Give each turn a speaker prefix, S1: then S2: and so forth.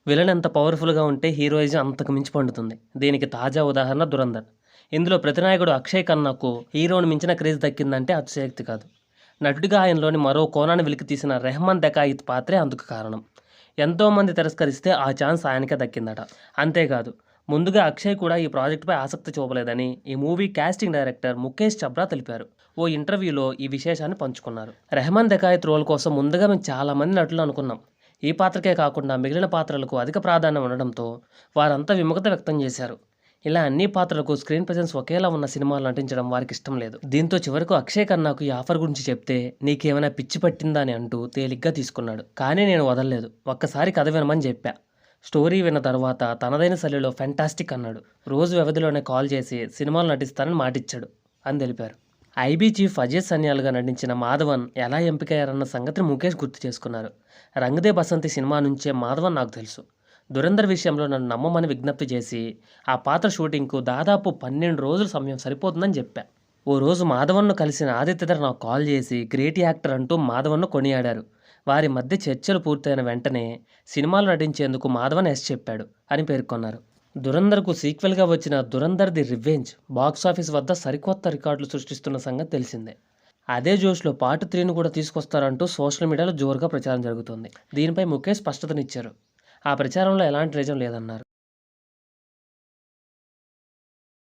S1: Villain ఎంత పవర్‌ఫుల్‌గా ఉంటే హీరోయిజం అంతకు మించి పండుతుంది. దీనికి తాజా ఉదాహరణ 'దురంధర్'. ఇందులో ప్రతినాయకుడు అక్షయ్ ఖన్నాకు హీరోని మించిన క్రేజ్ దక్కిందంటే అతిశయోక్తి కాదు. నటుడిగా ఆయనలోని మరో కోణాన్ని వెలికితీసిన రెహమాన్ దకాయిత్ పాత్రే అందుకు కారణం. ఎంతోమంది తిరస్కరిస్తే ఆ ఛాన్స్ ఆయనకే దక్కిందట. అంతేకాదు, ముందుగా అక్షయ్ కూడా ఈ ప్రాజెక్టుపై ఆసక్తి చూపలేదని ఈ movie casting director Mukesh Chhabra తెలిపారు. ఓ ఇంటర్వ్యూలో ఈ విశేషాన్ని పంచుకున్నారు. రెహమాన్ దకాయిత్ రోల్ కోసం ముందుగా మేము చాలామంది నటులు అనుకున్నాం. ఈ పాత్రకే కాకుండా మిగిలిన పాత్రలకు అధిక ప్రాధాన్యం ఉండడంతో వారంతా విముఖత వ్యక్తం చేశారు. ఇలా అన్ని పాత్రలకు స్క్రీన్ ప్రెజెన్స్ ఒకేలా ఉన్న సినిమాలు నటించడం వారికి ఇష్టం లేదు. దీంతో చివరకు అక్షయ్ ఖన్నాకు ఈ ఆఫర్ గురించి చెప్తే నీకేమైనా పిచ్చి పట్టిందా అని అంటూ తేలిగ్గా తీసుకున్నాడు. కానీ నేను వదలలేదు. ఒక్కసారి కథ వినమని చెప్పా. స్టోరీ విన్న తర్వాత తనదైన శైలిలో ఫెంటాస్టిక్ అన్నాడు. రోజు వ్యవధిలోనే కాల్ చేసి సినిమాలు నటిస్తానని మాటిచ్చాడు అని తెలిపారు. ఐబీ చీఫ్ అజయ్ సన్యాల్గా నటించిన మాధవన్ ఎలా ఎంపికయ్యారన్న సంగతిని ముఖేష్ గుర్తు చేసుకున్నారు. రంగదే బసంతి సినిమా నుంచే మాధవన్ నాకు తెలుసు. దురంధర్ విషయంలో నన్ను నమ్మమని విజ్ఞప్తి చేసి ఆ పాత్ర షూటింగ్కు దాదాపు 12 రోజుల సమయం సరిపోతుందని చెప్పా. ఓ రోజు మాధవన్ను కలిసిన ఆదిత్యధర్ నాకు కాల్ చేసి గ్రేట్ యాక్టర్ అంటూ మాధవన్ను కొనియాడారు. వారి మధ్య చర్చలు పూర్తయిన వెంటనే సినిమాలో నటించేందుకు మాధవన్ ఎస్ చెప్పాడు అని పేర్కొన్నారు. దురంధర్కు సీక్వెల్గా వచ్చిన దురంధర్ ది రివెంజ్ బాక్సాఫీస్ వద్ద సరికొత్త రికార్డులు సృష్టిస్తున్న సంగతి తెలిసిందే. అదే జోష్లో పార్ట్ 3ను కూడా తీసుకొస్తారంటూ సోషల్ మీడియాలో జోరుగా ప్రచారం జరుగుతోంది. దీనిపై ముఖేష్ స్పష్టతనిచ్చారు. ఆ ప్రచారంలో ఎలాంటి నిజం లేదన్నారు.